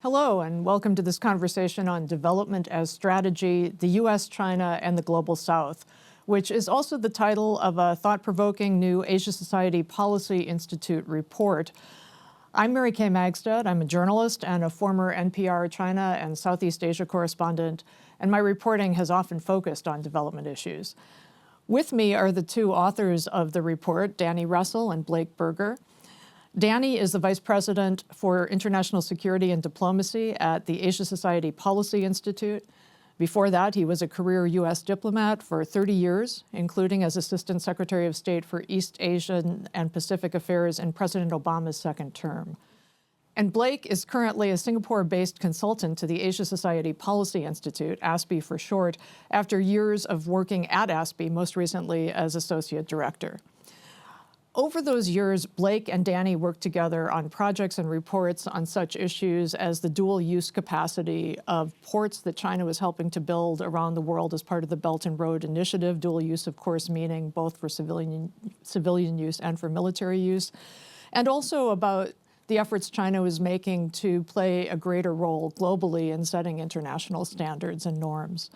Hello, and welcome to this conversation on development as strategy, the U.S., China, and the Global South, which is also the title of a thought-provoking new Asia Society Policy Institute report. I'm Mary Kay Magistad. I'm a journalist and a former NPR China and Southeast Asia correspondent, and my reporting has often focused on development issues. With me are the two authors of the report, Russel and Blake Berger. Danny is the Vice President for International Security and Diplomacy at the Asia Society Policy Institute. Before that, he was a career U.S. diplomat for 30 years, including as Assistant Secretary of State for East Asian and Pacific Affairs in President Obama's second term. And Blake is currently a Singapore-based consultant to the Asia Society Policy Institute, ASPI for short, after years of working at ASPI, most recently as Associate Director. Over those years, Blake and Danny worked together on projects and reports on such issues as the dual-use capacity of ports that China was helping to build around the world as part of the Belt and Road Initiative, dual use, of course, meaning both for civilian use and for military use, and also about the efforts China was making to play a greater role globally in setting international standards and norms.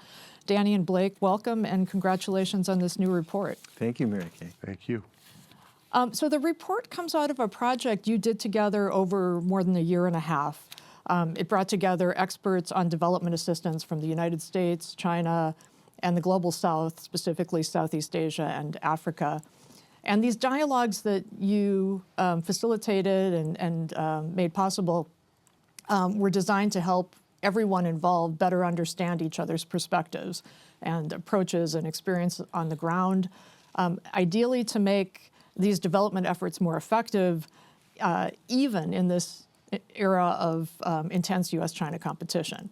Danny and Blake, welcome and congratulations on this new report. Thank you, Mary Kay. Thank you. So the report comes out of a project you did together over more than a year and a half. It brought together experts on development assistance from the United States, China, and the Global South, specifically Southeast Asia and Africa. And these dialogues that you facilitated and made possible were designed to help everyone involved better understand each other's perspectives and approaches and experience on the ground, ideally to make these development efforts more effective, even in this era of intense U.S.-China competition.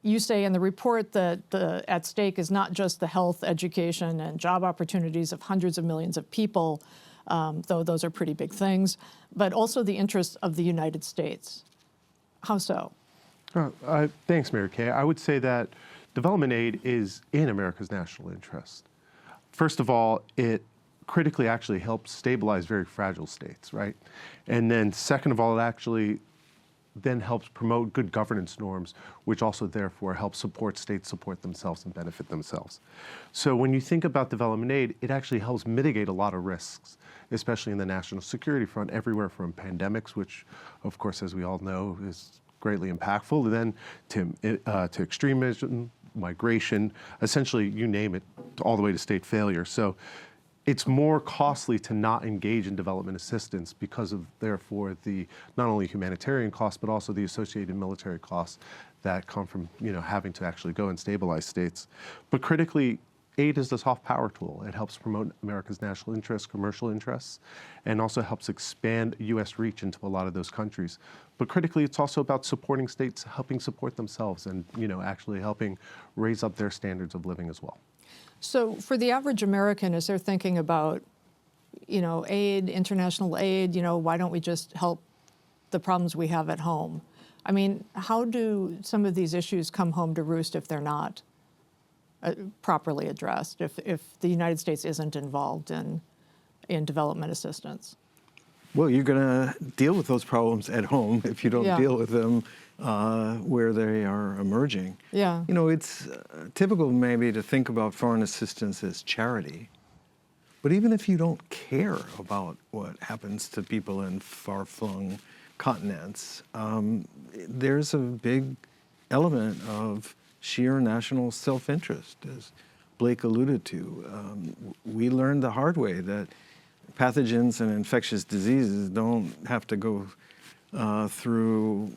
You say in the report that at stake is not just the health, education, and job opportunities of hundreds of millions of people, though those are pretty big things, but also the interests of the United States. How so? Thanks, Mary Kay. I would say that development aid is in America's national interest. First of all, it critically actually helps stabilize very fragile states, right? And then second of all, it actually then helps promote good governance norms, which also therefore helps support states support themselves and benefit themselves. So when you think about development aid, it actually helps mitigate a lot of risks, especially in the national security front, everywhere from pandemics, which of course, as we all know, is greatly impactful, then to extremism, migration, essentially you name it, all the way to state failure. So it's more costly to not engage in development assistance because of, therefore, the not only humanitarian costs, but also the associated military costs that come from, having to actually go and stabilize states. But critically, aid is the soft power tool. It helps promote America's national interests, commercial interests, and also helps expand U.S. reach into a lot of those countries. But critically, it's also about supporting states, helping support themselves and, actually helping raise up their standards of living as well. So for the average American, as they're thinking about, aid, international aid, why don't we just help the problems we have at home? I mean, how do some of these issues come home to roost if they're not properly addressed, if the United States isn't involved in development assistance? Well, you're going to deal with those problems at home if you don't deal with them where they are emerging. Yeah. It's typical maybe to think about foreign assistance as charity. But even if you don't care about what happens to people in far-flung continents, there's a big element of sheer national self-interest, as Blake alluded to. We learned the hard way that pathogens and infectious diseases don't have to go through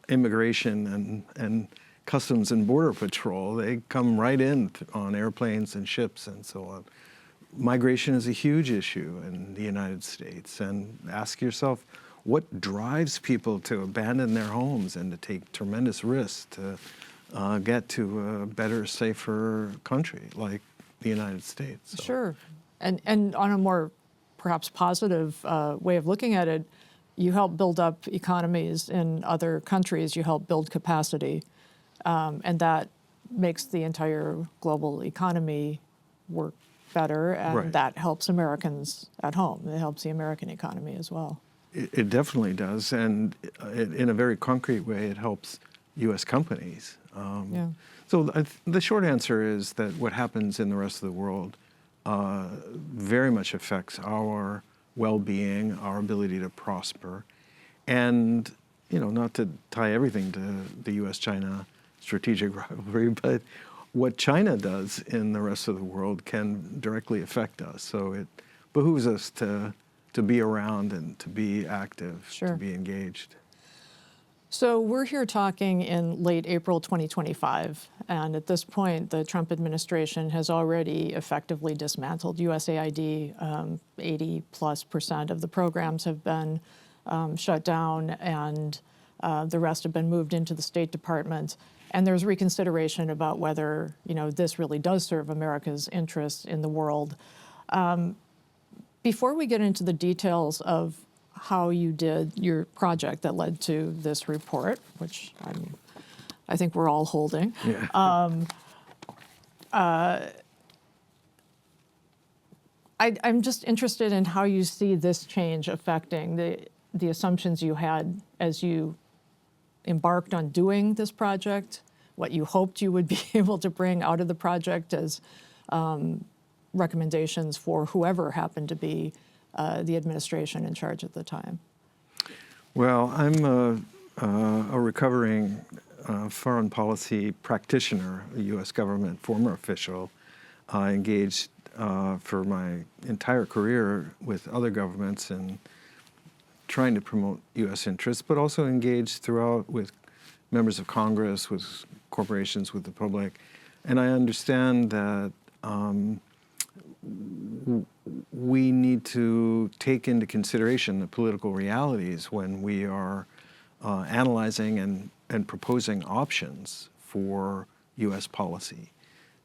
immigration and customs and border patrol. They come right in on airplanes and ships and so on. Migration is a huge issue in the United States, and ask yourself, what drives people to abandon their homes and to take tremendous risks to get to a better, safer country like the United States? So. Sure. And on a more perhaps positive way of looking at it, you help build up economies in other countries, you help build capacity, and that makes the entire global economy work better, and that helps Americans at home. It helps the American economy as well. It definitely does, and in a very concrete way, it helps U.S. companies. Yeah. So the short answer is that what happens in the rest of the world very much affects our well-being, our ability to prosper, and not to tie everything to the U.S.-China strategic rivalry, but what China does in the rest of the world can directly affect us. So it behooves us to be around and to be active, Sure. to be engaged. So we're here talking in late April 2025, and at this point, the Trump administration has already effectively dismantled USAID. 80+% of the programs have been shut down, and the rest have been moved into the State Department. And there's reconsideration about whether this really does serve America's interests in the world. Before we get into the details of how you did your project that led to this report, which I think we're all holding. Yeah. I'm just interested in how you see this change affecting the assumptions you had as you embarked on doing this project, what you hoped you would be able to bring out of the project as recommendations for whoever happened to be the administration in charge at the time. Well, I'm a recovering foreign policy practitioner, a U.S. government former official, engaged for my entire career with other governments and trying to promote U.S. interests, but also engaged throughout with members of Congress, with corporations, with the public. And I understand that we need to take into consideration the political realities when we are analyzing and proposing options for U.S. policy.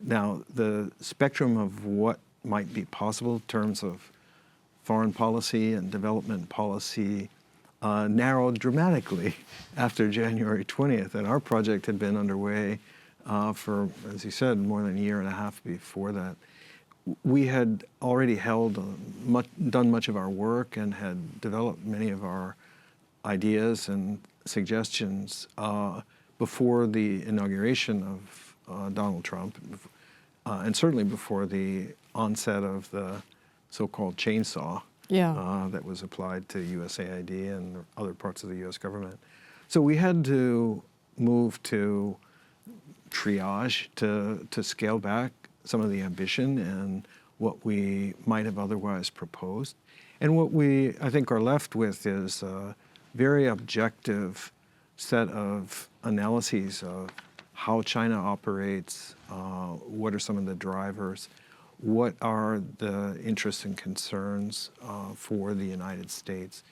Now, the spectrum of what might be possible in terms of foreign policy and development policy narrowed dramatically after January 20th, and our project had been underway for, as you said, more than a year and a half before that. We had already done much of our work and had developed many of our ideas and suggestions before the inauguration of Donald Trump, and certainly before the onset of the so-called chainsaw that was applied to USAID and other parts of the U.S. government. So we had to move to triage, to scale back some of the ambition and what we might have otherwise proposed. And what we, I think, are left with is a very objective set of analyses of how China operates, what are some of the drivers, what are the interests and concerns for the United States.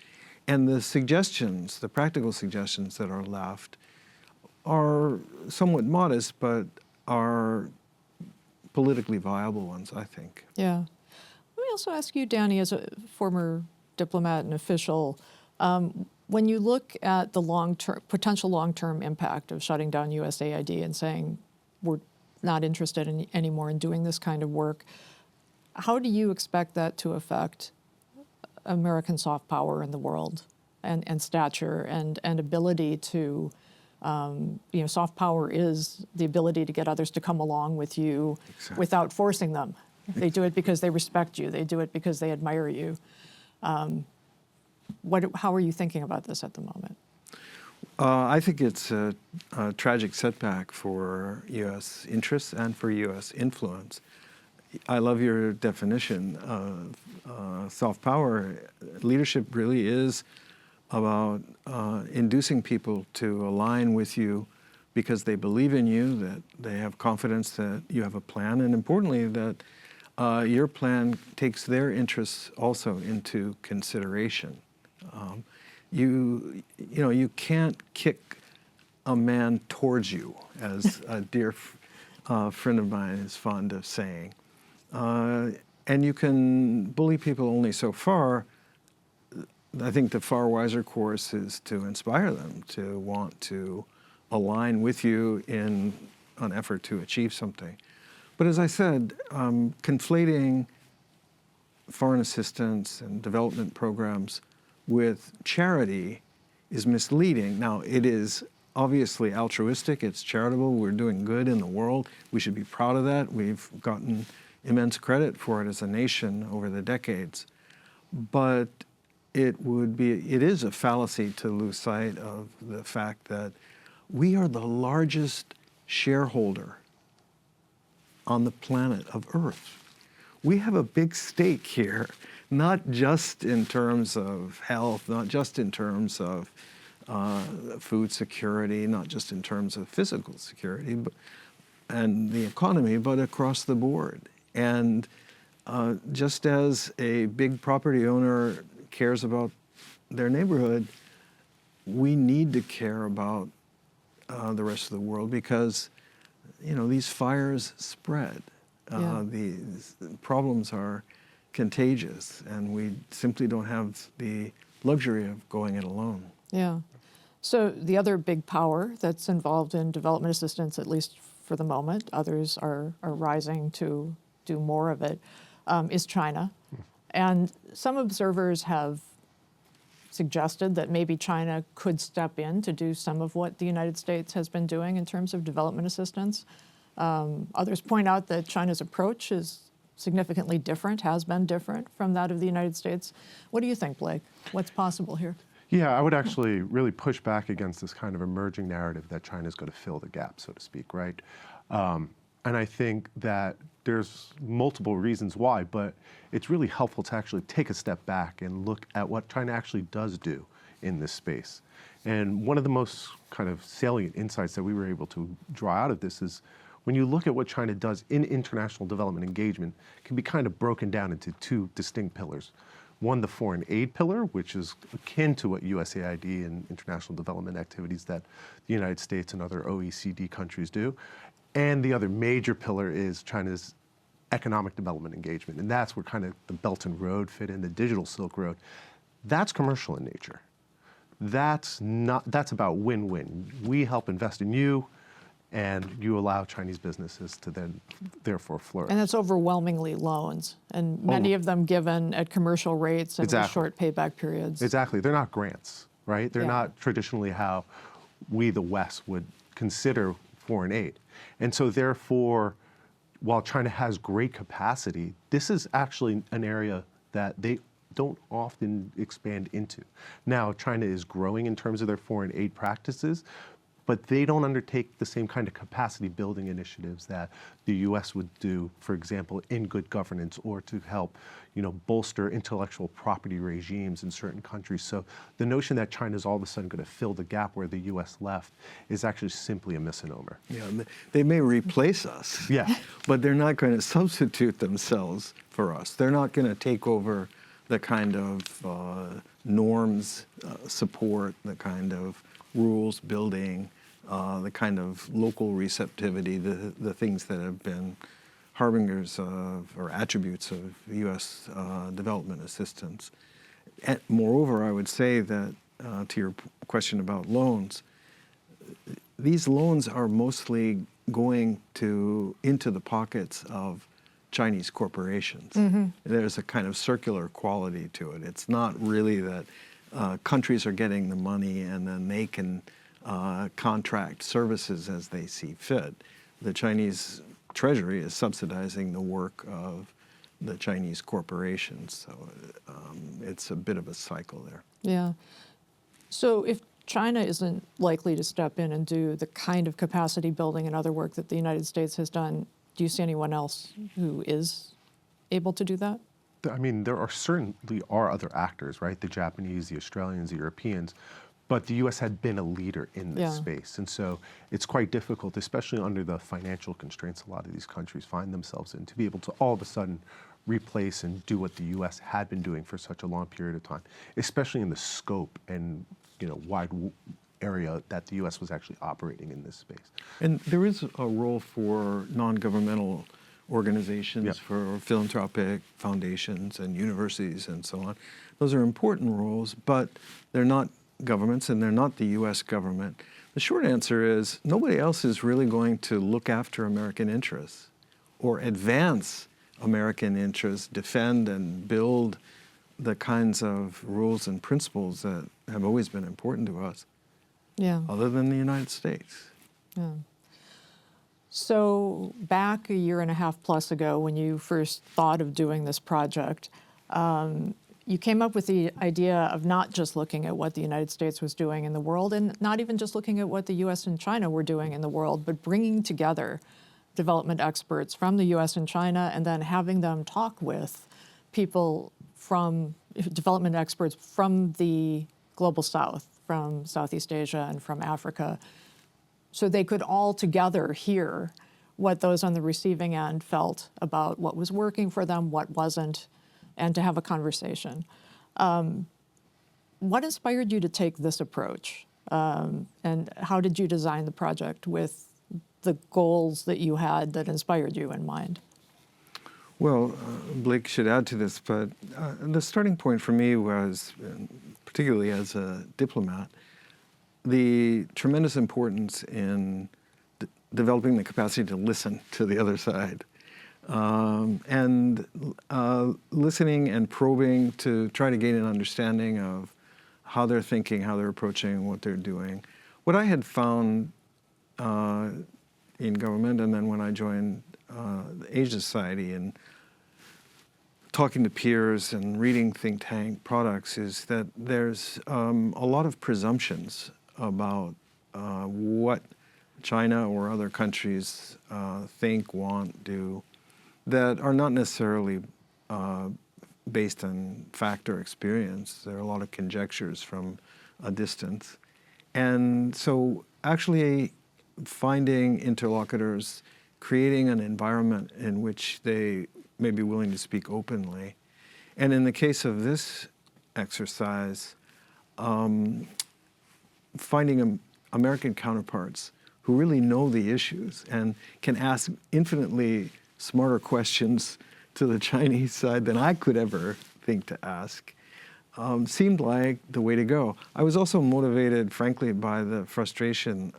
And the suggestions, the practical suggestions that are left are somewhat modest, but are politically viable ones, I think. Yeah. Let me also ask you, Danny, as a former diplomat and official, when you look at the potential long-term impact of shutting down USAID and saying we're not interested anymore in doing this kind of work, how do you expect that to affect American soft power in the world and stature and ability to soft power is the ability to get others to come along with you without forcing them. They do it because they respect you. They do it because they admire you. How are you thinking about this at the moment? I think it's a tragic setback for U.S. interests and for U.S. influence. I love your definition of soft power. Leadership really is about inducing people to align with you because they believe in you, that they have confidence that you have a plan, and importantly, that your plan takes their interests also into consideration. You can't kick a man towards you, as a dear friend of mine is fond of saying. And you can bully people only so far. I think the far wiser course is to inspire them to want to align with you in an effort to achieve something. But as I said, conflating foreign assistance and development programs with charity is misleading. Now, it is obviously altruistic, it's charitable, we're doing good in the world. We should be proud of that. We've gotten immense credit for it as a nation over the decades. But it is a fallacy to lose sight of the fact that we are the largest shareholder on the planet of Earth. We have a big stake here, not just in terms of health, not just in terms of food security, not just in terms of physical security and the economy, but across the board. And just as a big property owner cares about their neighborhood, we need to care about the rest of the world because, these fires spread. These problems are contagious, and we simply don't have the luxury of going it alone. Yeah. So the other big power that's involved in development assistance, at least for the moment, others are rising to do more of it, is China. And some observers have suggested that maybe China could step in to do some of what the United States has been doing in terms of development assistance. Others point out that China's approach is significantly different, has been different from that of the United States. What do you think, Blake? What's possible here? Yeah, I would actually really push back against this kind of emerging narrative that China's going to fill the gap, so to speak, right? And I think that there's multiple reasons why, but it's really helpful to actually take a step back and look at what China actually does do in this space. And one of the most kind of salient insights that we were able to draw out of this is when you look at what China does in international development engagement, it can be kind of broken down into two distinct pillars. One, the foreign aid pillar, which is akin to what USAID and international development activities that the United States and other OECD countries do. And the other major pillar is China's economic development engagement. And that's where kind of the Belt and Road fit in, the digital Silk Road. That's commercial in nature. That's about win-win. We help invest in you, and you allow Chinese businesses to then therefore flourish. And that's overwhelmingly loans, and many of them given at commercial rates and with short payback periods. Exactly. They're not grants, right? They're Yeah. not traditionally how we, the West, would consider foreign aid. And so therefore, while China has great capacity, this is actually an area that they don't often expand into. Now, China is growing in terms of their foreign aid practices, but they don't undertake the same kind of capacity building initiatives that the US would do, for example, in good governance or to help, bolster intellectual property regimes in certain countries. So the notion that China is all of a sudden going to fill the gap where the US left is actually simply a misnomer. Yeah, they may replace us, Yeah. but they're not going to substitute themselves for us. They're not going to take over the kind of norms support, the kind of rules building, the kind of local receptivity, the things that have been harbingers of or attributes of U.S. Development assistance. And moreover, I would say that to your question about loans, these loans are mostly going into the pockets of Chinese corporations. Mm-hmm. There's a kind of circular quality to it. It's not really that countries are getting the money and then they can contract services as they see fit. The Chinese treasury is subsidizing the work of the Chinese corporations. So it's a bit of a cycle there. Yeah. So if China isn't likely to step in and do the kind of capacity building and other work that the United States has done, do you see anyone else who is able to do that? I mean, there certainly are other actors, right? The Japanese, the Australians, the Europeans, but the U.S. had been a leader in this space. And so it's quite difficult, especially under the financial constraints a lot of these countries find themselves in, to be able to all of a sudden replace and do what the U.S. had been doing for such a long period of time, especially in the scope and wide area that the U.S. was actually operating in this space. And there is a role for non-governmental organizations, for philanthropic foundations and universities and so on. Those are important roles, but they're not governments and they're not the U.S. government. The short answer is nobody else is really going to look after American interests or advance American interests, defend and build the kinds of rules and principles that have always been important to us, Yeah. other than the United States. Yeah. So back a year and a half plus ago, when you first thought of doing this project, you came up with the idea of not just looking at what the United States was doing in the world, and not even just looking at what the U.S. and China were doing in the world, but bringing together development experts from the U.S. and China, and then having them talk with people from development experts from the global South, from Southeast Asia and from Africa, so they could all together hear what those on the receiving end felt about what was working for them, what wasn't, and to have a conversation. What inspired you to take this approach? And how did you design the project with the goals that you had that inspired you in mind? Well, Blake should add to this, but the starting point for me was, particularly as a diplomat, the tremendous importance in developing the capacity to listen to the other side. And listening and probing to try to gain an understanding of how they're thinking, how they're approaching, what they're doing. What I had found in government, and then when I joined the Asia Society and talking to peers and reading think tank products, is that there's a lot of presumptions about what China or other countries think, want, do, that are not necessarily based on fact or experience. There are a lot of conjectures from a distance. And so actually finding interlocutors, creating an environment in which they may be willing to speak openly. And in the case of this exercise, finding American counterparts who really know the issues and can ask infinitely smarter questions to the Chinese side than I could ever think to ask, seemed like the way to go. I was also motivated, frankly, by the frustration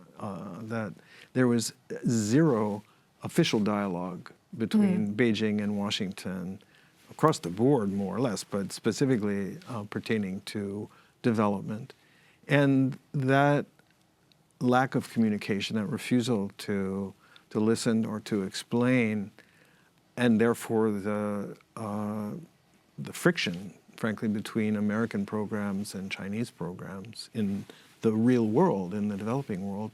that there was zero official dialogue between Beijing and Washington, across the board, more or less, but specifically pertaining to development. And that lack of communication, that refusal to listen or to explain, and therefore the friction, frankly, between American programs and Chinese programs in the real world, in the developing world,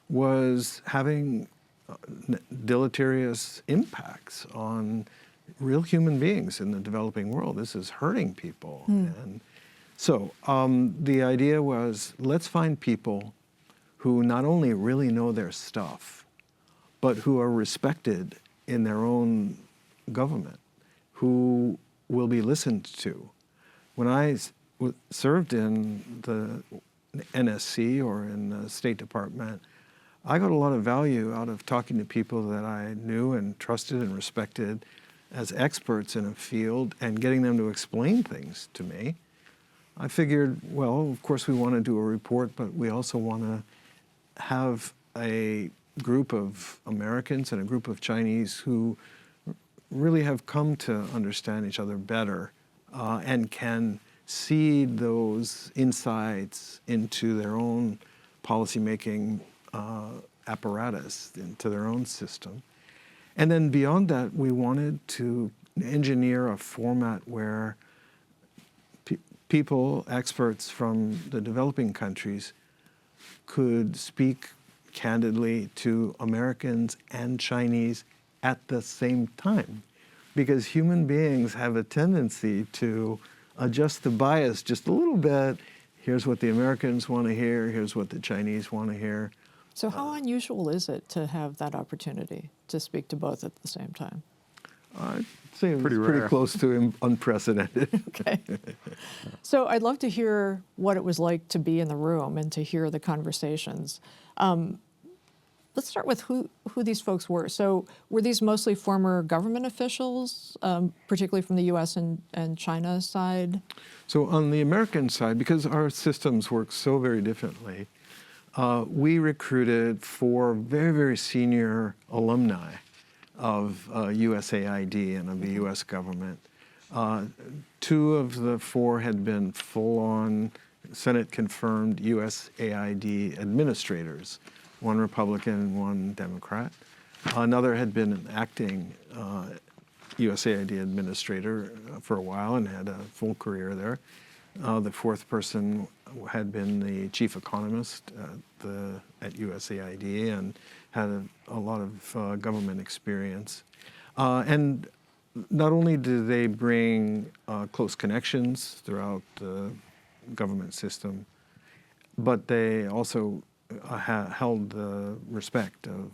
was having deleterious impacts on real human beings in the developing world. This is hurting people. And so the idea was, let's find people who not only really know their stuff, but who are respected in their own government, who will be listened to. When I served in the NSC or in the State Department, I got a lot of value out of talking to people that I knew and trusted and respected as experts in a field and getting them to explain things to me. I figured, well, of course we want to do a report, but we also want to have a group of Americans and a group of Chinese who really have come to understand each other better and can seed those insights into their own policymaking apparatus, into their own system. And then beyond that, we wanted to engineer a format where people, experts from the developing countries, could speak candidly to Americans and Chinese at the same time. Because human beings have a tendency to adjust the bias just a little bit. Here's what the Americans want to hear, here's what the Chinese want to hear. So how unusual is it to have that opportunity to speak to both at the same time? I'd say it was Pretty pretty rare. close to unprecedented. Okay. So I'd love to hear what it was like to be in the room and to hear the conversations. Let's start with who these folks were. So were these mostly former government officials, particularly from the U.S. and China side? So on the American side, because our systems work so very differently, we recruited 4 very, very senior alumni of USAID and of the U.S. government Two of the four had been full-on Senate-confirmed USAID administrators, one Republican and one Democrat. Another had been an acting USAID administrator for a while and had a full career there. The fourth person had been the chief economist at USAID and had a lot of government experience. And not only do they bring close connections throughout the government system, but they also held the respect of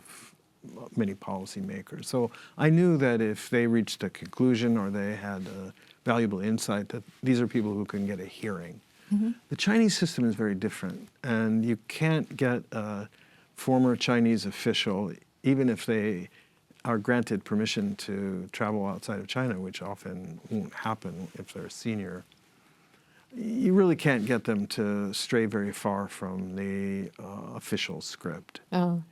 many policymakers. So I knew that if they reached a conclusion or they had a valuable insight, that these are people who can get a hearing. Mm-hmm. The Chinese system is very different, and you can't get a former Chinese official, even if they are granted permission to travel outside of China, which often won't happen if they're senior. You really can't get them to stray very far from the official script. Oh.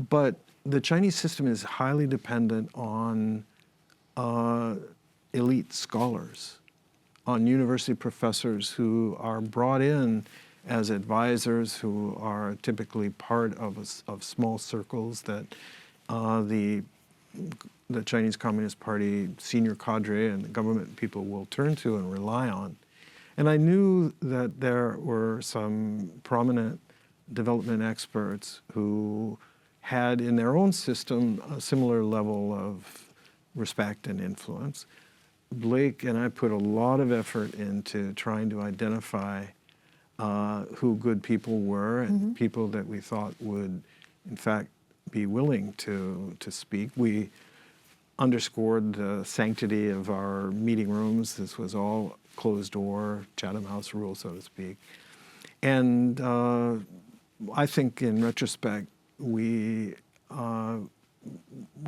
But the Chinese system is highly dependent on elite scholars, on university professors who are brought in as advisors, who are typically part of small circles that the Chinese Communist Party senior cadre and the government people will turn to and rely on. And I knew that there were some prominent development experts who had in their own system a similar level of respect and influence. Blake and I put a lot of effort into trying to identify who good people were and mm-hmm. people that we thought would, in fact, be willing to speak. We underscored the sanctity of our meeting rooms. This was all closed door, Chatham House rule, so to speak. And I think in retrospect, we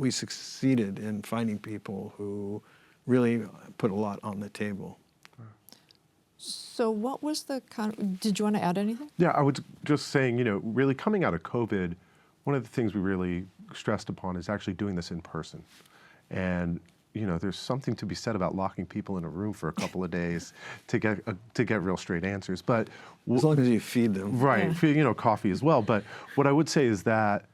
succeeded in finding people who really put a lot on the table. So what was did you want to add anything? Yeah, I was just saying, really coming out of COVID, one of the things we really stressed upon is actually doing this in person. And there's something to be said about locking people in a room for a couple of days to get real straight answers. But as long as you feed them, right? Yeah. Coffee as well. But what I would say is that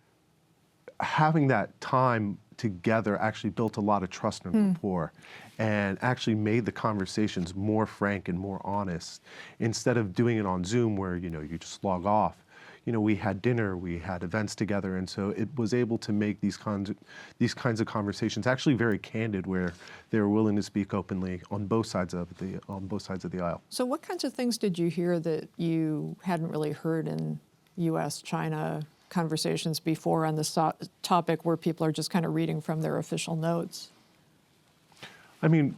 having that time together actually built a lot of trust and rapport, and actually made the conversations more frank and more honest. Instead of doing it on Zoom, where you just log off. We had dinner, we had events together, and so it was able to make these kinds of conversations actually very candid, where they were willing to speak openly on both sides of the aisle. So, what kinds of things did you hear that you hadn't really heard in U.S.-China conversations before on this topic, where people are just kind of reading from their official notes? I mean,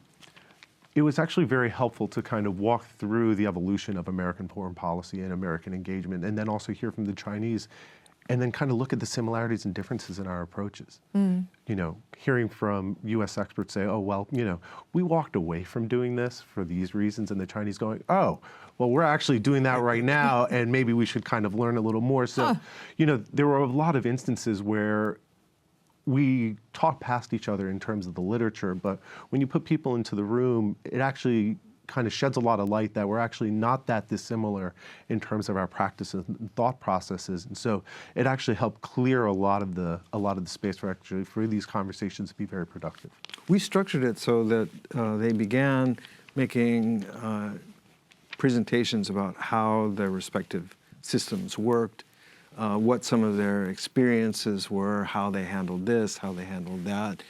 it was actually very helpful to kind of walk through the evolution of American foreign policy and American engagement, and then also hear from the Chinese, and then kind of look at the similarities and differences in our approaches. Hearing from U.S. experts say, oh, well, we walked away from doing this for these reasons, and the Chinese going, oh, well, we're actually doing that right now, and maybe we should kind of learn a little more. So, there were a lot of instances where we talk past each other in terms of the literature, but when you put people into the room, it actually kind of sheds a lot of light that we're actually not that dissimilar in terms of our practices and thought processes. And so it actually helped clear a lot of the space for these conversations to be very productive. We structured it so that they began making presentations about how their respective systems worked, what some of their experiences were, how they handled this, how they handled that.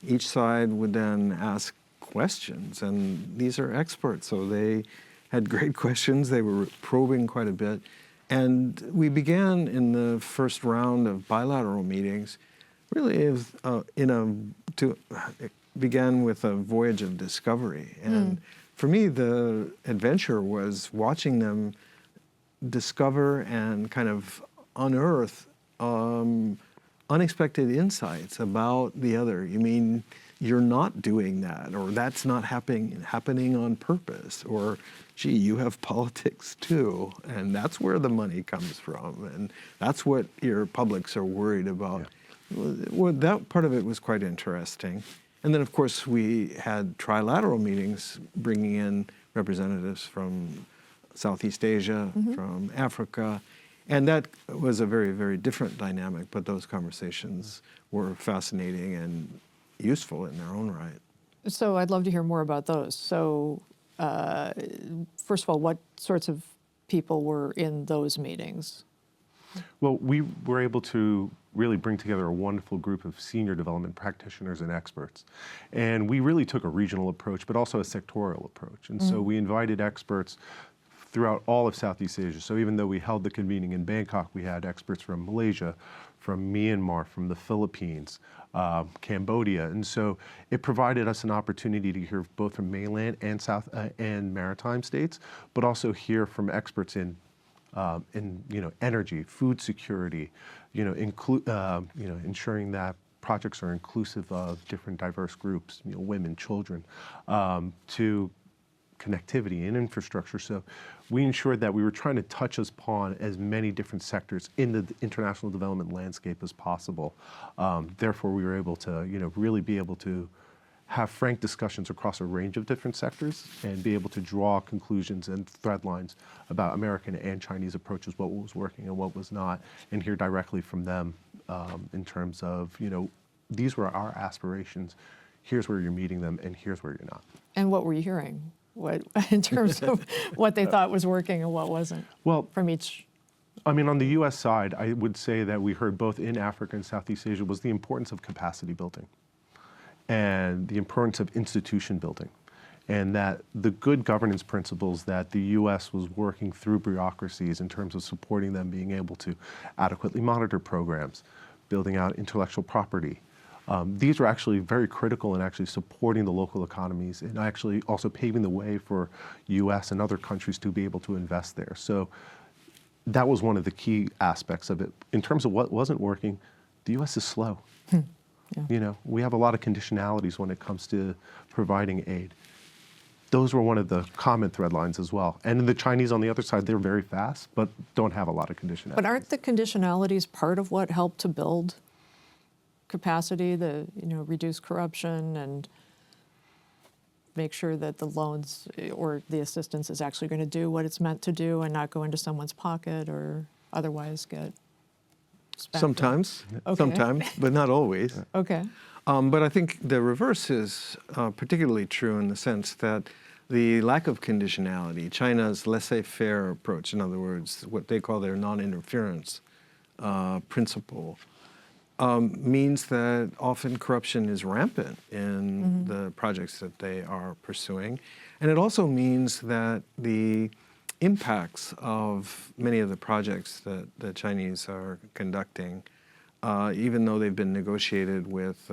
Each side would then ask questions, and these are experts, so they had great questions. They were probing quite a bit. And we began in the first round of bilateral meetings, really began with a voyage of discovery. And for me, the adventure was watching them discover and kind of unearth unexpected insights about the other. You mean you're not doing that, or that's not happening on purpose, or gee, you have politics too, and that's where the money comes from, and that's what your publics are worried about. Yeah. Well, that part of it was quite interesting. And then, of course, we had trilateral meetings bringing in representatives from Southeast Asia, from Africa. And that was a very, very different dynamic, but those conversations were fascinating and useful in their own right. So I'd love to hear more about those. So first of all, what sorts of people were in those meetings? Well, we were able to really bring together a wonderful group of senior development practitioners and experts. And we really took a regional approach, but also a sectorial approach. And so we invited experts throughout all of Southeast Asia. So even though we held the convening in Bangkok, we had experts from Malaysia, from Myanmar, from the Philippines, Cambodia. And so it provided us an opportunity to hear both from mainland and South and maritime states, but also hear from experts in energy, food security, ensuring that projects are inclusive of different diverse groups, women, children, to connectivity and infrastructure. So we ensured that we were trying to touch upon as many different sectors in the international development landscape as possible. Therefore, we were able to, really be able to have frank discussions across a range of different sectors and be able to draw conclusions and thread lines about American and Chinese approaches, what was working and what was not, and hear directly from them in terms of, these were our aspirations, here's where you're meeting them, and here's where you're not. And what were you hearing? What, in terms of what they thought was working and what wasn't? Well, from each. On the U.S. side, I would say that we heard both in Africa and Southeast Asia was the importance of capacity building and the importance of institution building, and that the good governance principles that the U.S. was working through bureaucracies in terms of supporting them being able to adequately monitor programs, building out intellectual property. These were actually very critical in actually supporting the local economies and actually also paving the way for U.S. and other countries to be able to invest there. So that was one of the key aspects of it. In terms of what wasn't working, the U.S. is slow. Yeah. We have a lot of conditionalities when it comes to providing aid. Those were one of the common thread lines as well. And the Chinese on the other side, they're very fast, but don't have a lot of conditionalities. But aren't the conditionalities part of what helped to build capacity, reduce corruption and make sure that the loans or the assistance is actually going to do what it's meant to do and not go into someone's pocket or otherwise get spent? Sometimes, but not always. Okay. But I think the reverse is particularly true in the sense that the lack of conditionality, China's laissez-faire approach, in other words, what they call their non-interference principle, means that often corruption is rampant in the projects that they are pursuing. And it also means that the impacts of many of the projects that the Chinese are conducting, even though they've been negotiated with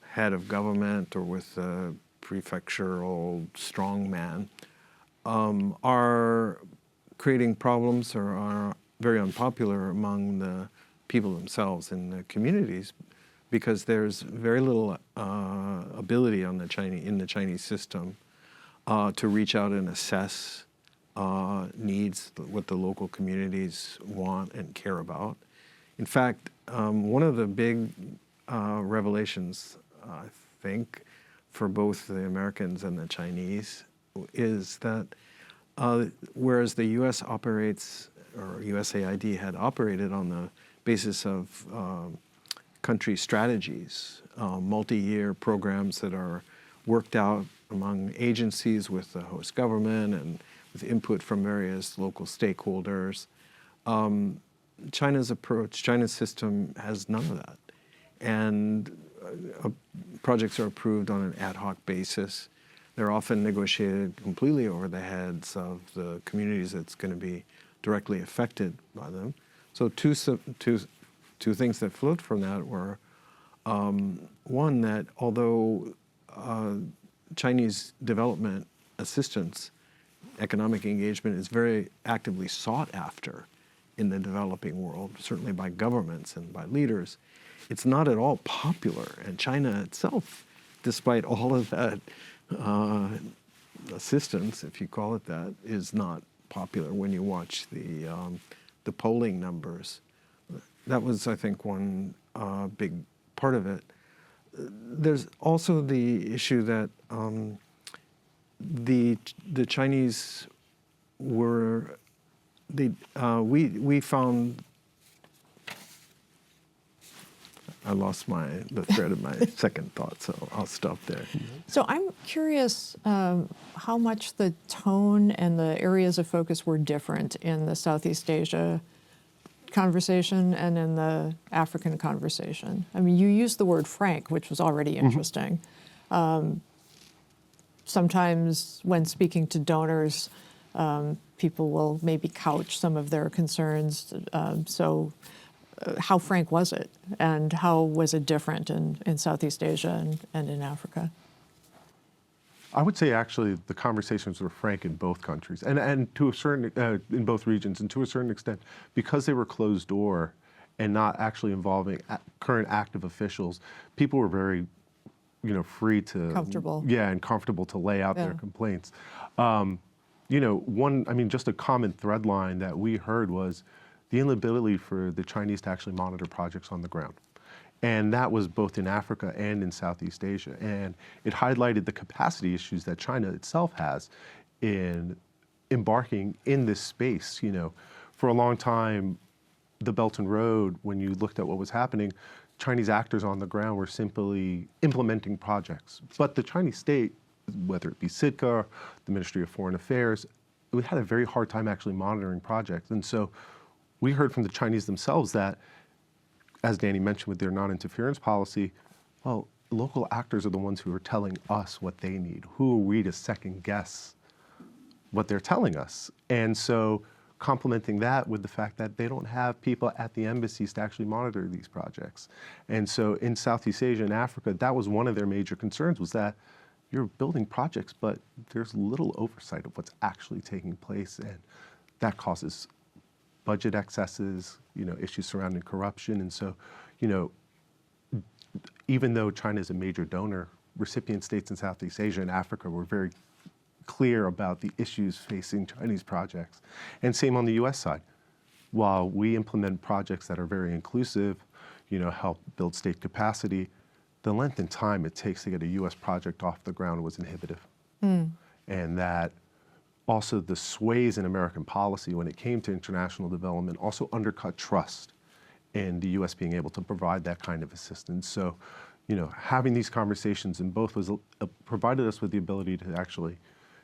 head of government or with a prefectural strongman, are creating problems or are very unpopular among the people themselves in the communities, because there's very little ability in the Chinese system to reach out and assess needs, what the local communities want and care about. In fact, one of the big revelations, I think, for both the Americans and the Chinese is that whereas the U.S. operates, or USAID had operated on the basis of country strategies, multi-year programs that are worked out among agencies with the host government and with input from various local stakeholders. China's approach, China's system has none of that. And projects are approved on an ad hoc basis. They're often negotiated completely over the heads of the communities that's going to be directly affected by them. So two things that flowed from that were, one, that although Chinese development assistance, economic engagement is very actively sought after in the developing world, certainly by governments and by leaders, it's not at all popular. And China itself, despite all of that assistance, if you call it that, is not popular when you watch the polling numbers. That was, I think, one big part of it. there's also the issue that the Chinese were we found. I lost the thread of my second thought, so I'll stop there. So I'm curious how much the tone and the areas of focus were different in the Southeast Asia conversation and in the African conversation. I mean, you used the word frank, which was already interesting. Sometimes when speaking to donors, people will maybe couch some of their concerns. How frank was it, and how was it different in Southeast Asia and in Africa? I would say actually the conversations were frank in both countries, and to a certain in both regions, and to a certain extent, because they were closed door and not actually involving current active officials, people were very, free to Comfortable. Yeah, and comfortable to lay out their complaints. Just a common thread line that we heard was the inability for the Chinese to actually monitor projects on the ground. And that was both in Africa and in Southeast Asia. And it highlighted the capacity issues that China itself has in embarking in this space. For a long time, the Belt and Road, when you looked at what was happening, Chinese actors on the ground were simply implementing projects. But the Chinese state, whether it be SIDCA, the Ministry of Foreign Affairs, we had a very hard time actually monitoring projects. And so we heard from the Chinese themselves that, as Danny mentioned with their non-interference policy, well, local actors are the ones who are telling us what they need. Who are we to second guess what they're telling us? And so complementing that with the fact that they don't have people at the embassies to actually monitor these projects. And so in Southeast Asia and Africa, that was one of their major concerns, was that you're building projects, but there's little oversight of what's actually taking place, and that causes budget excesses, issues surrounding corruption. And so, even though China is a major donor, recipient states in Southeast Asia and Africa were very clear about the issues facing Chinese projects. And same on the US side. While we implement projects that are very inclusive, help build state capacity, the length and time it takes to get a US project off the ground was inhibitive. And that also the sways in American policy when it came to international development also undercut trust in the U.S. being able to provide that kind of assistance. So, having these conversations in both was provided us with the ability to actually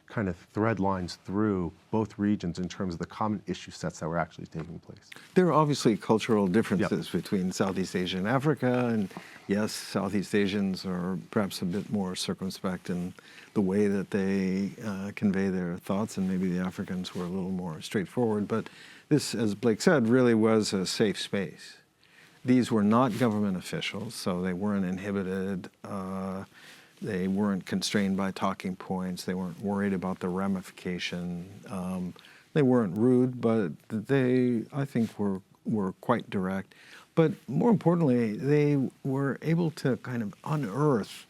kind of thread lines through both regions in terms of the common issue sets that were actually taking place. There are obviously cultural differences between Southeast Asia and Africa, and yes, Southeast Asians are perhaps a bit more circumspect in the way that they convey their thoughts, and maybe the Africans were a little more straightforward. But this, as Blake said, really was a safe space. These were not government officials, so they weren't inhibited. They weren't constrained by talking points. They weren't worried about the ramification. They weren't rude, but they, I think, were quite direct. But more importantly, they were able to kind of unearth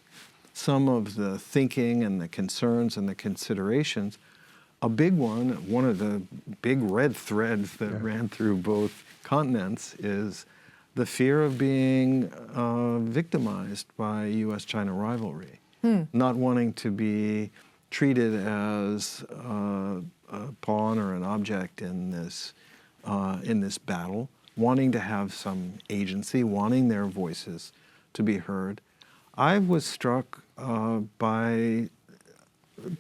some of the thinking and the concerns and the considerations. A big one of the big red threads that ran through both continents is the fear of being victimized by U.S.-China rivalry. Not wanting to be treated as a pawn or an object in this battle, wanting to have some agency, wanting their voices to be heard. I was struck by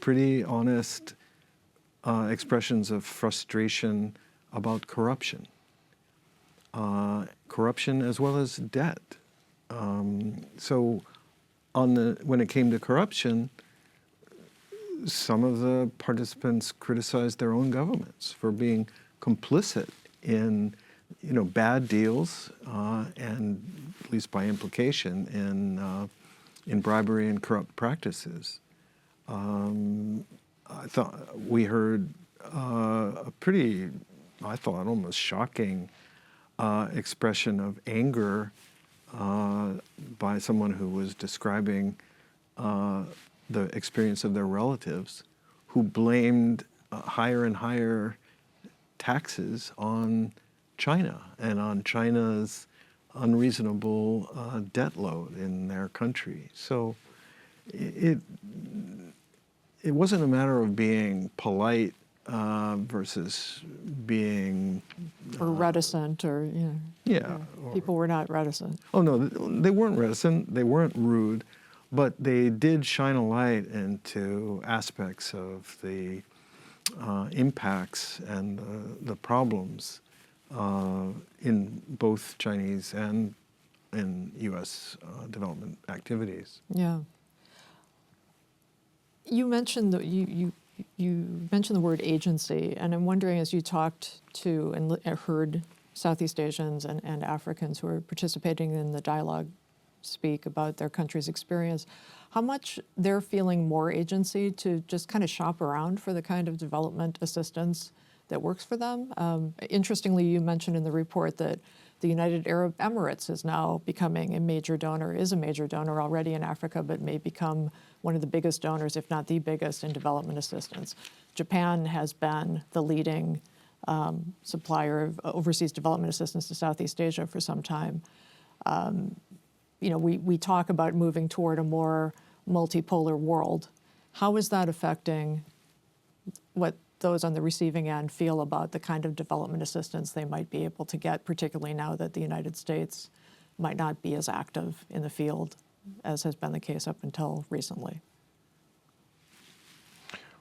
pretty honest expressions of frustration about corruption. Corruption as well as debt. When it came to corruption, some of the participants criticized their own governments for being complicit in, bad deals, and at least by implication in bribery and corrupt practices. I thought we heard a pretty, I thought, almost shocking expression of anger by someone who was describing the experience of their relatives who blamed higher and higher taxes on China and on China's unreasonable debt load in their country. So it wasn't a matter of being polite versus being Or reticent, or, yeah. people were not reticent. Oh no, they weren't reticent. They weren't rude, but they did shine a light into aspects of the impacts and the problems in both Chinese and in U.S. Development activities. Yeah. You mentioned you mentioned the word agency, and I'm wondering, as you talked to and heard Southeast Asians and Africans who are participating in the dialogue speak about their country's experience, how much they're feeling more agency to just kind of shop around for the kind of development assistance that works for them. Interestingly, you mentioned in the report that the United Arab Emirates is now becoming a major donor, is a major donor already in Africa, but may become one of the biggest donors, if not the biggest, in development assistance. Japan has been the leading supplier of overseas development assistance to Southeast Asia for some time. We talk about moving toward a more multipolar world. How is that affecting what those on the receiving end feel about the kind of development assistance they might be able to get, particularly now that the United States might not be as active in the field as has been the case up until recently?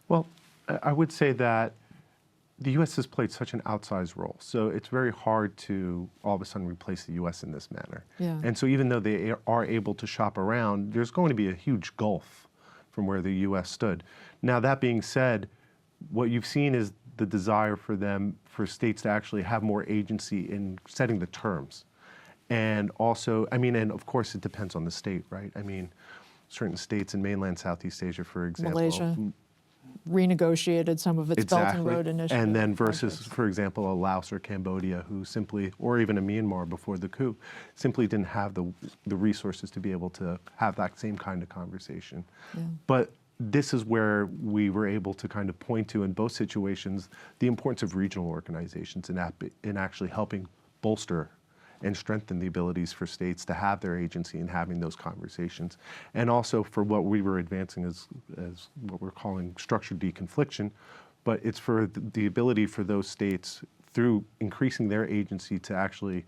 Well, I would say that the U.S. has played such an outsized role, so it's very hard to all of a sudden replace the U.S. in this manner. Yeah. And so even though they are able to shop around, there's going to be a huge gulf from where the U.S. stood. Now, that being said, what you've seen is the desire for states to actually have more agency in setting the terms. And also, and of course it depends on the state, right? Certain states in mainland Southeast Asia, for example. Malaysia renegotiated some of its Belt and Road Initiative. And then versus, projects. for example, a Laos or Cambodia who simply, or even a Myanmar before the coup, simply didn't have the resources to be able to have that same kind of conversation. Yeah. But this is where we were able to kind of point to, in both situations, the importance of regional organizations in actually helping bolster and strengthen the abilities for states to have their agency in having those conversations. And also for what we were advancing as what we're calling structured deconfliction, but it's for the ability for those states, through increasing their agency, to actually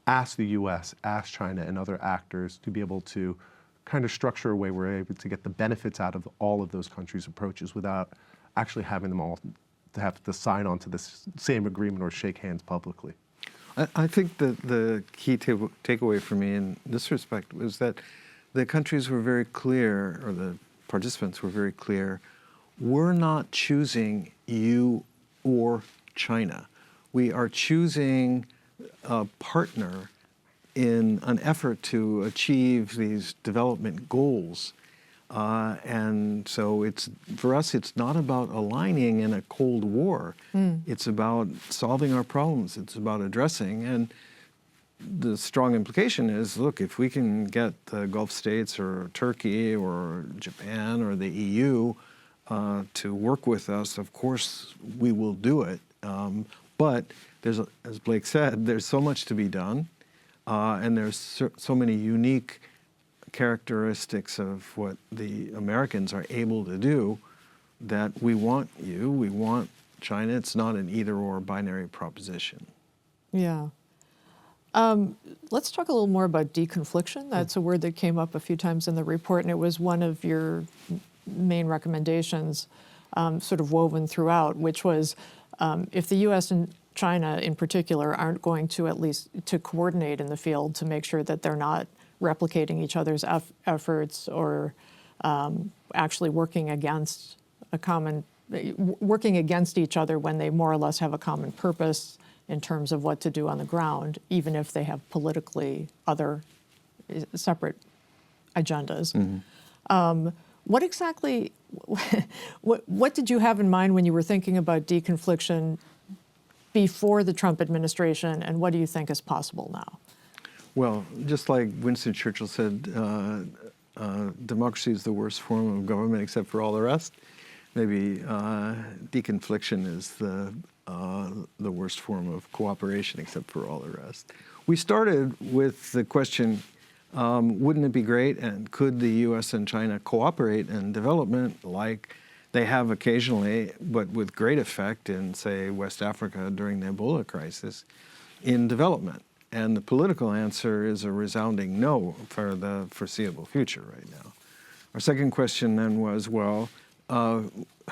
ask the US, ask China and other actors to be able to kind of structure a way we're able to get the benefits out of all of those countries' approaches without actually having them all to have to sign on to this same agreement or shake hands publicly. I think that the key takeaway for me in this respect was that the countries were very clear, or the participants were very clear, we're not choosing you or China. We are choosing a partner in an effort to achieve these development goals. And so for us, it's not about aligning in a Cold War. It's about solving our problems. It's about addressing. And the strong implication is, look, if we can get the Gulf states or Turkey or Japan or the EU to work with us, of course we will do it. But as Blake said, there's so much to be done. And there's so many unique characteristics of what the Americans are able to do that we want China. It's not an either-or binary proposition. Yeah. Let's talk a little more about deconfliction. That's a word that came up a few times in the report, and it was one of your main recommendations sort of woven throughout, which was if the U.S. and China in particular aren't going to at least to coordinate in the field to make sure that they're not replicating each other's efforts or actually working against each other when they more or less have a common purpose in terms of what to do on the ground, even if they have politically other separate agendas. Mm-hmm. What exactly, what did you have in mind when you were thinking about deconfliction before the Trump administration, and what do you think is possible now? Well, just like Winston Churchill said, democracy is the worst form of government except for all the rest. Maybe deconfliction is the worst form of cooperation except for all the rest. We started with the question, wouldn't it be great, and could the U.S. and China cooperate in development like they have occasionally, but with great effect in, say, West Africa during the Ebola crisis, in development? And the political answer is a resounding no for the foreseeable future right now. Our second question then was, well, how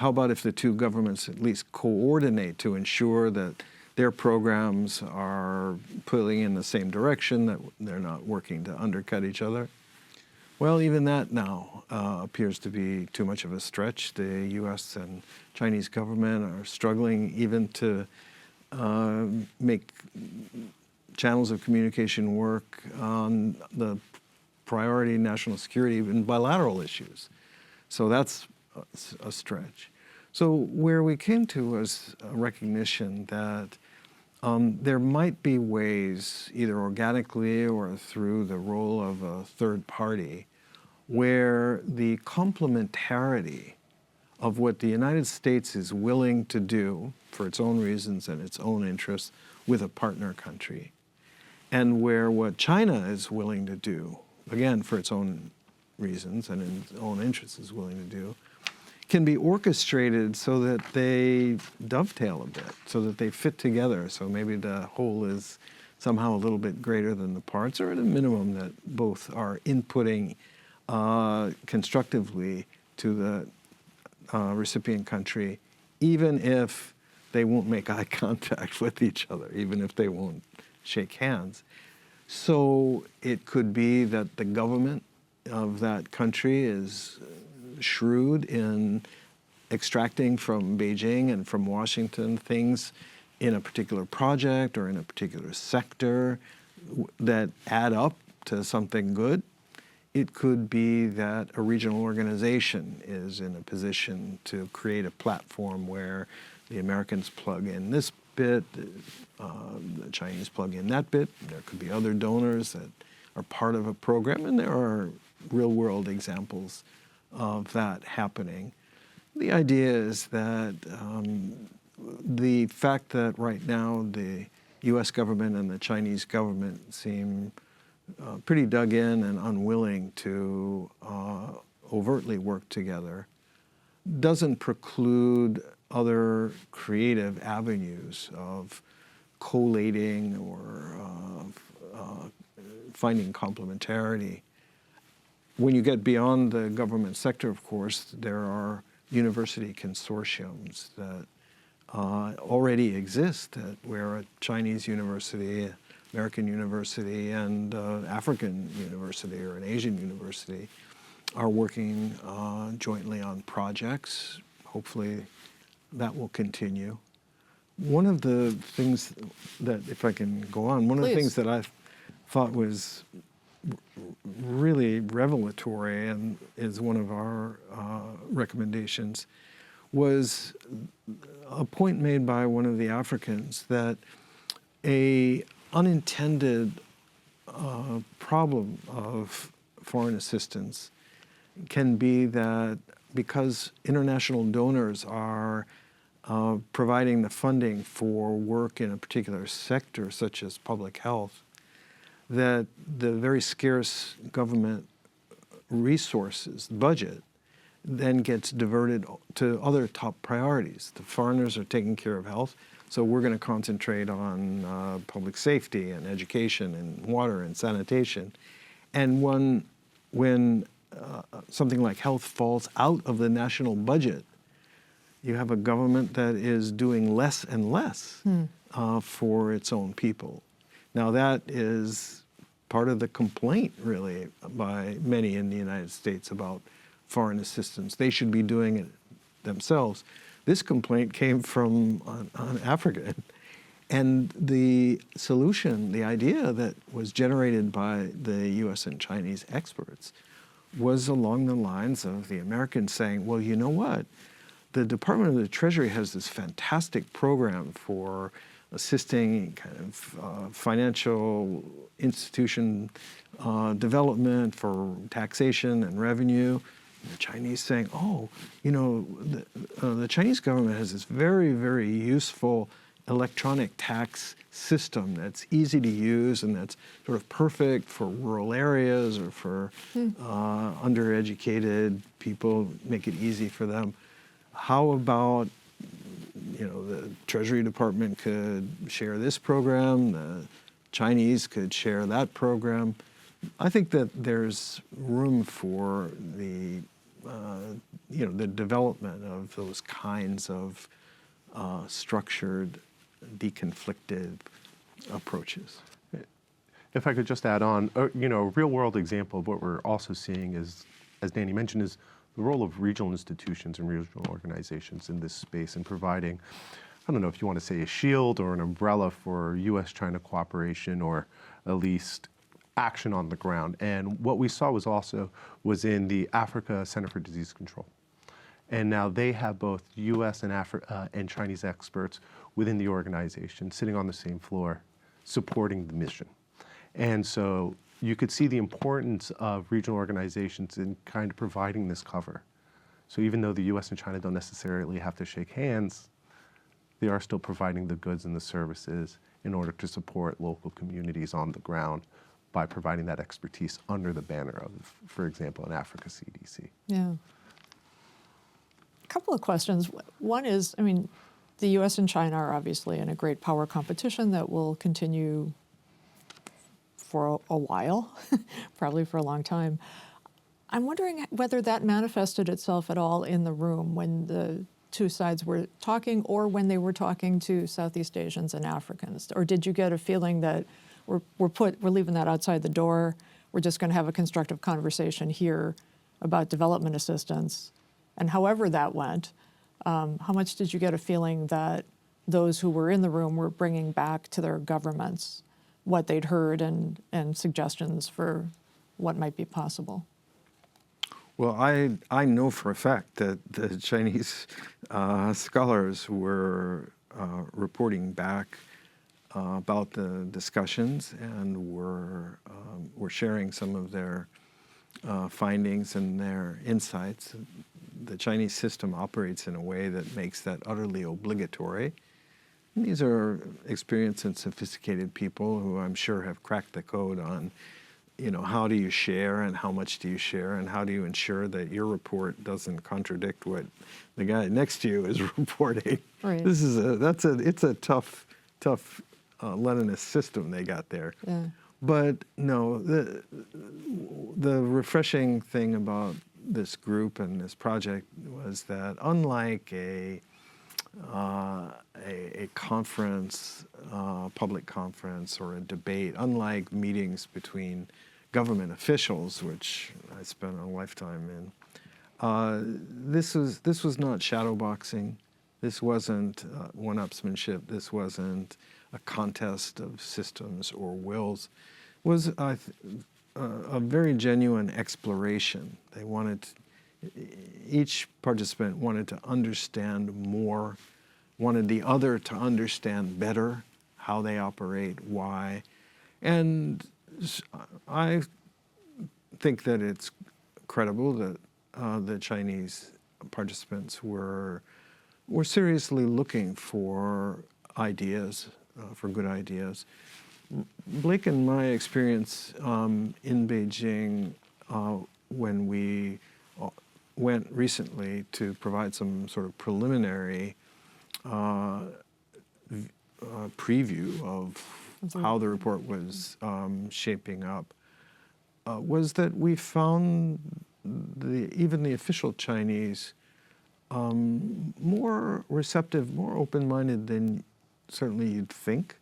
about if the two governments at least coordinate to ensure that their programs are pulling in the same direction, that they're not working to undercut each other? Well, even that now appears to be too much of a stretch. The U.S. and Chinese government are struggling even to make channels of communication work on the priority national security and bilateral issues. So that's a stretch. So where we came to was a recognition that there might be ways, either organically or through the role of a third party, where the complementarity of what the United States is willing to do for its own reasons and its own interests with a partner country, and where what China is willing to do, again, for its own reasons and in its own interests is willing to do, can be orchestrated so that they dovetail a bit, so that they fit together. So maybe the whole is somehow a little bit greater than the parts, or at a minimum that both are inputting constructively to the recipient country, even if they won't make eye contact with each other, even if they won't shake hands. So it could be that the government of that country is shrewd in extracting from Beijing and from Washington things in a particular project or in a particular sector that add up to something good. It could be that a regional organization is in a position to create a platform where the Americans plug in this bit, the Chinese plug in that bit. There could be other donors that are part of a program, and there are real-world examples of that happening. The idea is that the fact that right now the U.S. government and the Chinese government seem pretty dug in and unwilling to overtly work together doesn't preclude other creative avenues of collating or finding complementarity. When you get beyond the government sector, of course, there are university consortiums that already exist, where a Chinese university, American university, and African university or an Asian university are working jointly on projects. Hopefully that will continue. One of the things that, if I can go on, one of the things that I thought was really revelatory and is one of our recommendations was a point made by one of the Africans that a unintended problem of foreign assistance can be that because international donors are providing the funding for work in a particular sector, such as public health, that the very scarce government resources, budget, then gets diverted to other top priorities. The foreigners are taking care of health, so we're going to concentrate on public safety and education and water and sanitation. And when something like health falls out of the national budget, you have a government that is doing less and less for its own people. Now that is part of the complaint, really, by many in the United States about foreign assistance. They should be doing it themselves. This complaint came from an African. And the solution, the idea that was generated by the US and Chinese experts was along the lines of the Americans saying, well, you know what? The Department of the Treasury has this fantastic program for assisting kind of financial institution development for taxation and revenue. And the Chinese saying, oh, you know, the Chinese government has this very, very useful electronic tax system that's easy to use and that's sort of perfect for rural areas or for undereducated people, make it easy for them. How about, the Treasury Department could share this program, the Chinese could share that program. I think that there's room for the development of those kinds of structured, deconflicted approaches. If I could just add on, a real-world example of what we're also seeing is, as Danny mentioned, is the role of regional institutions and regional organizations in this space in providing, I don't know if you want to say a shield or an umbrella for U.S.-China cooperation, or at least action on the ground. And what we saw was in the Africa Center for Disease Control. And now they have both U.S. and Chinese experts within the organization sitting on the same floor supporting the mission. And so you could see the importance of regional organizations in kind of providing this cover. So even though the U.S. and China don't necessarily have to shake hands, they are still providing the goods and the services in order to support local communities on the ground by providing that expertise under the banner of, for example, an Africa CDC. Yeah. A couple of questions. One is, the U.S. and China are obviously in a great power competition that will continue for a while, probably for a long time. I'm wondering whether that manifested itself at all in the room when the two sides were talking, or when they were talking to Southeast Asians and Africans? Or did you get a feeling that we're leaving that outside the door, we're just going to have a constructive conversation here about development assistance? And however that went, how much did you get a feeling that those who were in the room were bringing back to their governments what they'd heard and suggestions for what might be possible? Well, I know for a fact that the Chinese scholars were reporting back about the discussions and were sharing some of their findings and their insights. The Chinese system operates in a way that makes that utterly obligatory. And these are experienced and sophisticated people who I'm sure have cracked the code on, how do you share and how much do you share and how do you ensure that your report doesn't contradict what the guy next to you is reporting. Right. It's a tough Leninist system they got there. Yeah. But no, the refreshing thing about this group and this project was that unlike a conference, public conference, or a debate, unlike meetings between government officials, which I spent a lifetime in, this was not shadowboxing. This wasn't one-upsmanship. This wasn't a contest of systems or wills. It was a very genuine exploration. Each participant wanted to understand more, wanted the other to understand better how they operate, why. And I think that it's credible that the Chinese participants were seriously looking for ideas, for good ideas. Blake and my experience in Beijing when we went recently to provide some sort of preliminary preview of how the report was shaping up was that we found even the official Chinese more receptive, more open-minded than certainly you'd think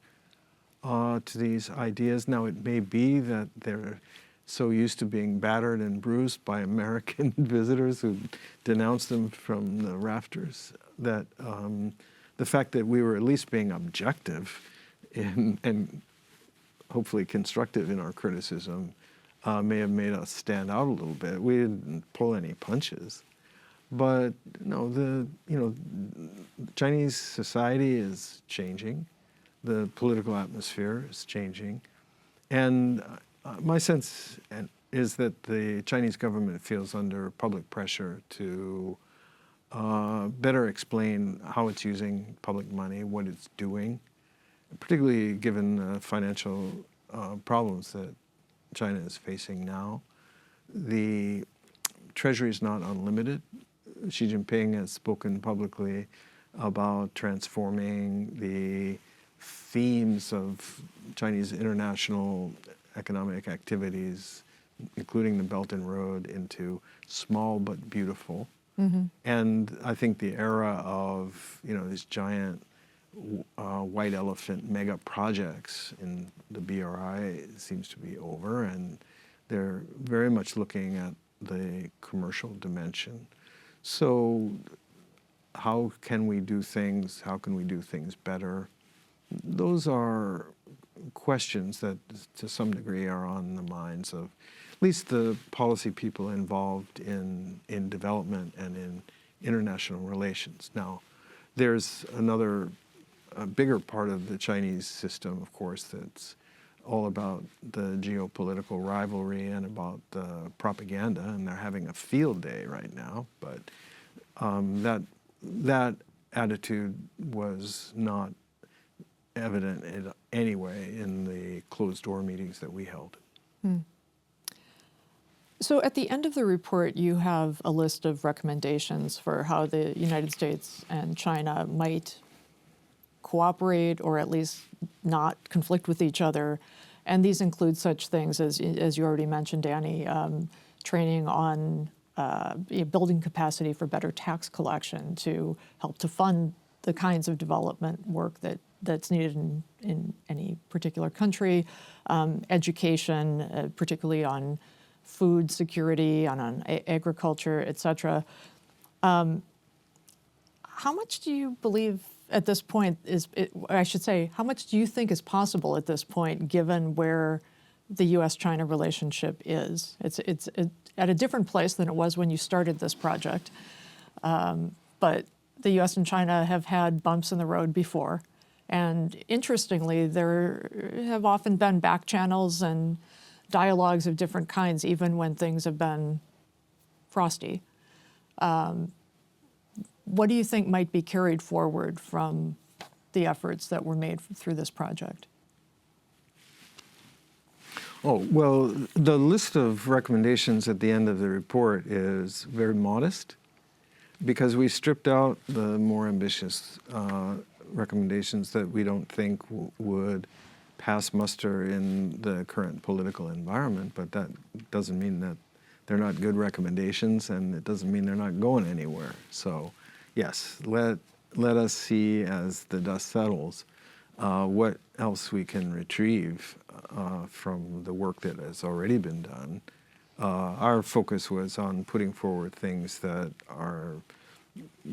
to these ideas. Now, it may be that they're so used to being battered and bruised by American visitors who denounced them from the rafters that the fact that we were at least being objective and hopefully constructive in our criticism may have made us stand out a little bit. We didn't pull any punches. But no, Chinese society is changing. The political atmosphere is changing. And my sense is that the Chinese government feels under public pressure to better explain how it's using public money, what it's doing, particularly given financial problems that China is facing now. The treasury is not unlimited. Xi Jinping has spoken publicly about transforming the themes of Chinese international economic activities, including the Belt and Road, into small but beautiful. And I think the era of these giant white elephant mega projects in the BRI seems to be over, and they're very much looking at the commercial dimension. So how can we do things? How can we do things better? Those are questions that to some degree are on the minds of at least the policy people involved in development and in international relations. Now, there's a bigger part of the Chinese system, of course, that's all about the geopolitical rivalry and about the propaganda, and they're having a field day right now. But that attitude was not evident in any way in the closed-door meetings that we held. So at the end of the report, you have a list of recommendations for how the United States and China might cooperate or at least not conflict with each other. And these include such things as you already mentioned, Danny, training on building capacity for better tax collection to help to fund the kinds of development work that's needed in any particular country, education, particularly on food security, on agriculture, et cetera. How much do you believe at this point how much do you think is possible at this point, given where the U.S.-China relationship is? It's at a different place than it was when you started this project. But the U.S. and China have had bumps in the road before. And interestingly, there have often been back channels and dialogues of different kinds, even when things have been frosty. What do you think might be carried forward from the efforts that were made through this project? Oh, well, the list of recommendations at the end of the report is very modest because we stripped out the more ambitious recommendations that we don't think would pass muster in the current political environment, but that doesn't mean that they're not good recommendations, and it doesn't mean they're not going anywhere. So, yes, let us see as the dust settles what else we can retrieve from the work that has already been done. Our focus was on putting forward things that are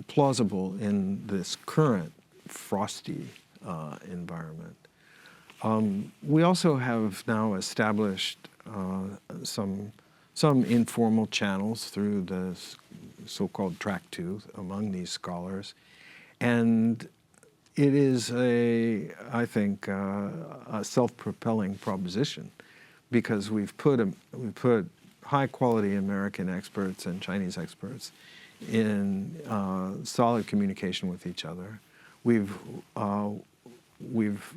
plausible in this current frosty environment. We also have now established some informal channels through the so-called Track 2 among these scholars, and it is I think, a self-propelling proposition because we've put high-quality American experts and Chinese experts in solid communication with each other. We've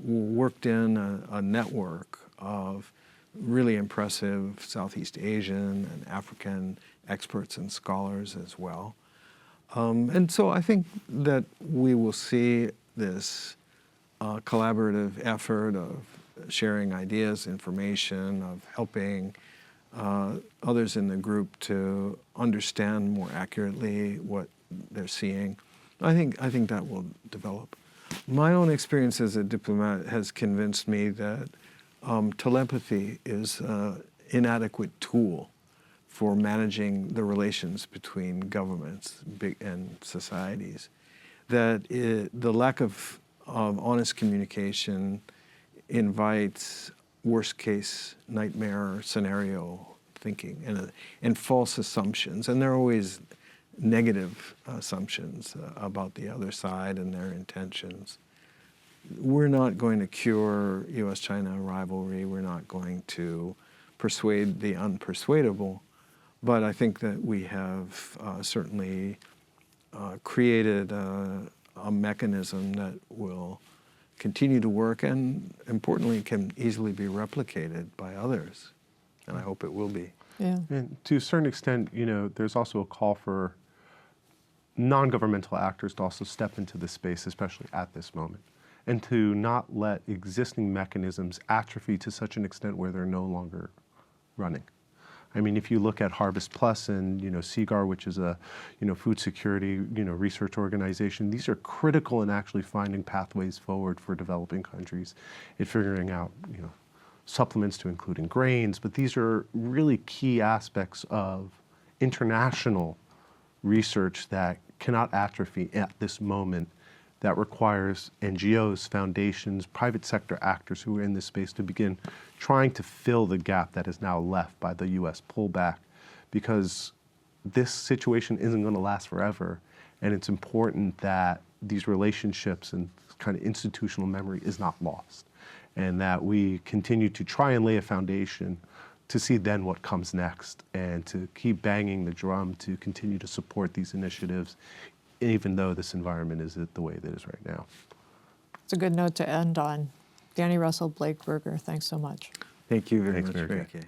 worked in a network of really impressive Southeast Asian and African experts and scholars as well. And so I think that we will see this collaborative effort of sharing ideas, information, of helping others in the group to understand more accurately what they're seeing. I think that will develop. My own experience as a diplomat has convinced me that telepathy is an inadequate tool for managing the relations between governments and societies. That the lack of honest communication invites worst-case nightmare scenario thinking and false assumptions, and they're always negative assumptions about the other side and their intentions. We're not going to cure U.S.-China rivalry. We're not going to persuade the unpersuadable. But I think that we have certainly created a mechanism that will continue to work and, importantly, can easily be replicated by others. And I hope it will be. Yeah. And to a certain extent, there's also a call for non-governmental actors to also step into this space, especially at this moment, and to not let existing mechanisms atrophy to such an extent where they're no longer running. I mean, if you look at Harvest Plus and CIGAR, which is a food security research organization, these are critical in actually finding pathways forward for developing countries in figuring out supplements to including grains. But these are really key aspects of international research that cannot atrophy at this moment, that requires NGOs, foundations, private sector actors who are in this space to begin trying to fill the gap that is now left by the US pullback, because this situation isn't going to last forever. And it's important that these relationships and kind of institutional memory is not lost, and that we continue to try and lay a foundation to see then what comes next, and to keep banging the drum to continue to support these initiatives, even though this environment is the way it is right now. It's a good note to end on. Danny, Russel, Blake, Berger, thanks so much. Thank you very Thanks, much, Mary Mary Kay. Kay.